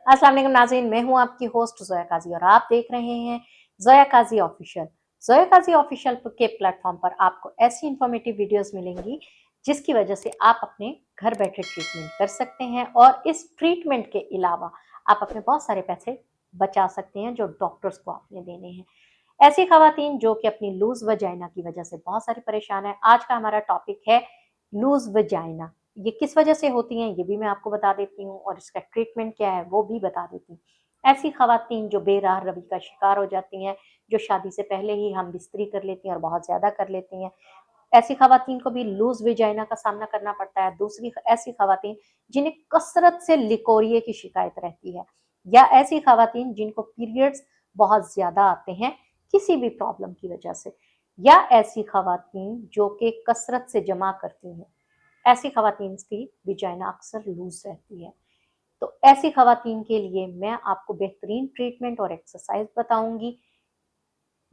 अस्सलाम वालेकुम नाज़रीन, मैं हूँ आपकी होस्ट ज़ोया काज़ी और आप देख रहे हैं ज़ोया काज़ी ऑफिशियल। ज़ोया काज़ी ऑफिशियल के प्लेटफॉर्म पर आपको ऐसी इन्फॉर्मेटिव वीडियोस मिलेंगी जिसकी वजह से आप अपने घर बैठे ट्रीटमेंट कर सकते हैं और इस ट्रीटमेंट के अलावा आप अपने बहुत सारे पैसे बचा सकते हैं जो डॉक्टर्स को आपने देने हैं। ऐसी खवातीन जो कि अपनी लूज वजाइना की वजह से बहुत सारी परेशान है। आज का हमारा टॉपिक है लूज वजाइना। ये किस वजह से होती हैं ये भी मैं आपको बता देती हूँ और इसका ट्रीटमेंट क्या है वो भी बता देती हूँ। ऐसी खवातीन जो बेराह रवि का शिकार हो जाती हैं, जो शादी से पहले ही हम बिस्तरी कर लेती हैं और बहुत ज्यादा कर लेती हैं, ऐसी खवातीन को भी लूज वेजाइना का सामना करना पड़ता है। दूसरी ऐसी खवातीन जिन्हें कसरत से लिकोरिए की शिकायत रहती है, या ऐसी खवातीन जिनको पीरियड्स बहुत ज्यादा आते हैं किसी भी प्रॉब्लम की वजह से, या ऐसी खवातीन जो कि कसरत से जमा करती हैं, ऐसी खवातीन की विजाइना अक्सर लूज रहती है। तो ऐसी खवातीन के लिए मैं आपको बेहतरीन ट्रीटमेंट और एक्सरसाइज बताऊंगी।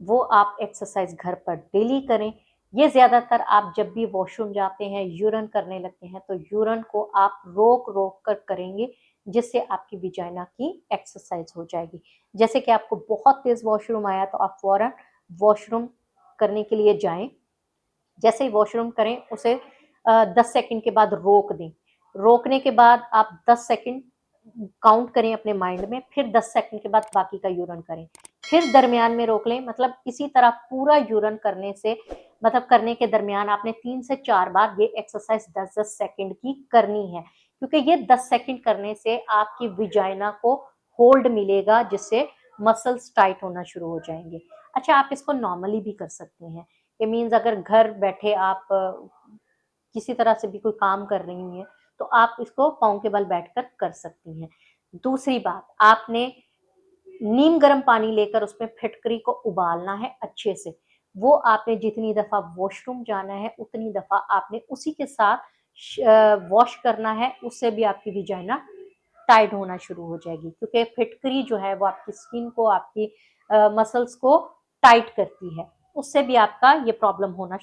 वो आप एक्सरसाइज घर पर डेली करें। ये ज्यादातर आप जब भी वॉशरूम जाते हैं, यूरन करने लगते हैं, तो यूरन को आप रोक रोक कर करेंगे जिससे आपकी विजाइना की एक्सरसाइज हो जाएगी। जैसे कि आपको बहुत तेज वॉशरूम आया तो आप फौरन वॉशरूम करने के लिए जाएं। जैसे ही वॉशरूम करें उसे 10 सेकंड के बाद रोक दें। रोकने के बाद आप 10 सेकंड काउंट करें अपने माइंड में, फिर 10 सेकंड के बाद बाकी का यूरन करें, फिर दरमियान में रोक लें। मतलब इसी तरह पूरा यूरन करने से, मतलब करने के दरमियान आपने 3 से 4 बार ये एक्सरसाइज 10-10 सेकंड की करनी है, क्योंकि ये 10 सेकंड करने से आपकी विजाइना को होल्ड मिलेगा जिससे मसल्स टाइट होना शुरू हो जाएंगे। अच्छा, आप इसको नॉर्मली भी कर सकते हैं। ये मीन्स अगर घर बैठे आप किसी तरह से भी कोई काम कर रही हैं तो आप इसको पाँव के बल बैठकर कर सकती हैं। दूसरी बात, आपने नीम गर्म पानी लेकर उसमें फिटकरी को उबालना है अच्छे से। वो आपने जितनी दफा वॉशरूम जाना है उतनी दफा आपने उसी के साथ वॉश करना है, उससे भी आपकी विजाइना टाइट होना शुरू हो जाएगी, क्योंकि फिटकरी जो है वो आपकी स्किन को, आपकी मसल्स को टाइट करती है। उससे भी आपका ये प्रॉब्लम होना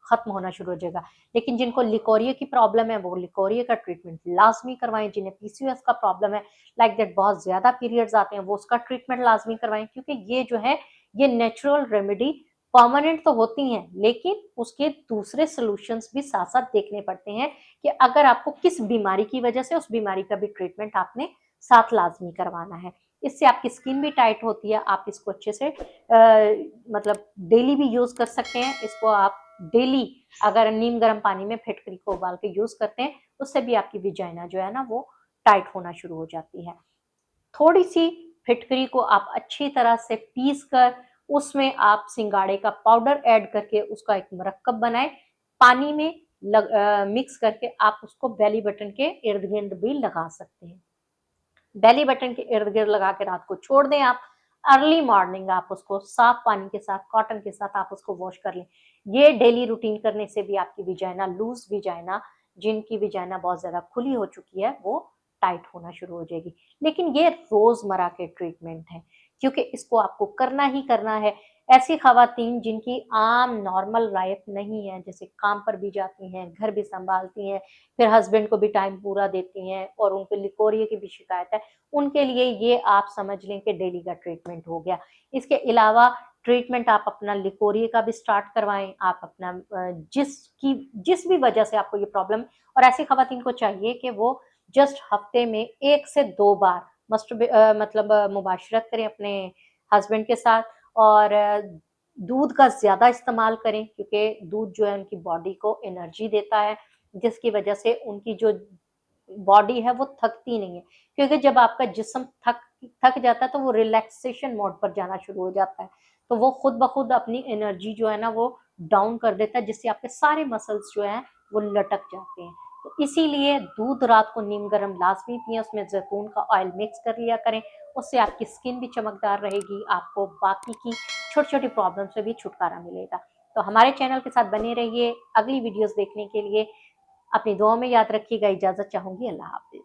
खत्म होना शुरू हो जाएगा। लेकिन जिनको लिकोरिया की प्रॉब्लम है वो लिकोरिया का ट्रीटमेंट लाजमी करवाएं। जिन्हें पीसीओएस का प्रॉब्लम है, लाइक दैट बहुत ज्यादा पीरियड्स आते हैं, वो उसका ट्रीटमेंट लाजमी करवाएं, क्योंकि ये जो है ये नेचुरल रेमेडी परमानेंट तो होती हैं, लेकिन उसके दूसरे सॉल्यूशंस भी साथ साथ देखने पड़ते हैं कि अगर आपको किस बीमारी की वजह से, उस बीमारी का भी ट्रीटमेंट आपने साथ लाजमी करवाना है। इससे आपकी स्किन भी टाइट होती है। आप इसको अच्छे से मतलब डेली भी यूज कर सकते हैं। इसको आप डेली अगर नीम गर्म पानी में फिटकरी को उबाल के यूज करते हैं, उससे भी आपकी विजाइना जो है ना वो टाइट होना शुरू हो जाती है। थोड़ी सी फिटकरी को आप अच्छी तरह से पीस कर उसमें आप सिंगाड़े का पाउडर ऐड करके उसका एक मरकब बनाएं। पानी में मिक्स करके आप उसको बेली बटन के इर्द गिर्द भी लगा सकते हैं। बेली बटन के इर्द गिर्द लगा के रात को छोड़ दें आप। अर्ली मॉर्निंग आप उसको साफ पानी के साथ, कॉटन के साथ आप उसको वॉश कर लें। ये डेली रूटीन करने से भी आपकी विजाइना, लूज विजाइना, जिनकी विजाइना बहुत ज्यादा खुली हो चुकी है, वो टाइट होना शुरू हो जाएगी। लेकिन ये रोजमर्रा के ट्रीटमेंट है, क्योंकि इसको आपको करना ही करना है। ऐसी खवातीन जिनकी आम नॉर्मल लाइफ नहीं है, जैसे काम पर भी जाती हैं, घर भी संभालती हैं, फिर हस्बैंड को भी टाइम पूरा देती हैं और उनको लिकोरिया की भी शिकायत है, उनके लिए ये आप समझ लें कि डेली का ट्रीटमेंट हो गया। इसके अलावा ट्रीटमेंट आप अपना लिकोरिया का भी स्टार्ट करवाएं। आप अपना जिस भी वजह से आपको ये प्रॉब्लम, और ऐसी खवातीन को चाहिए कि वो जस्ट हफ्ते में 1 से 2 बार मतलब मुबाशरत करें अपने हस्बैंड के साथ, और दूध का ज्यादा इस्तेमाल करें, क्योंकि दूध जो है उनकी बॉडी को एनर्जी देता है, जिसकी वजह से उनकी जो बॉडी है वो थकती नहीं है। क्योंकि जब आपका जिस्म थक थक जाता है तो वो रिलैक्सेशन मोड पर जाना शुरू हो जाता है, तो वो खुद ब खुद अपनी एनर्जी जो है ना वो डाउन कर देता है, जिससे आपके सारे मसल्स जो हैं वो लटक जाते हैं। तो इसीलिए दूध रात को नीम गर्म लाजमी पिए, उसमें जैतून का ऑयल मिक्स कर लिया करें। उससे आपकी स्किन भी चमकदार रहेगी, आपको बाकी की छोटी छोटी प्रॉब्लम से भी छुटकारा मिलेगा। तो हमारे चैनल के साथ बने रहिए। अगली वीडियोस देखने के लिए अपनी दुआओं में याद रखिएगा। इजाजत चाहूंगी। अल्लाह हाफिज।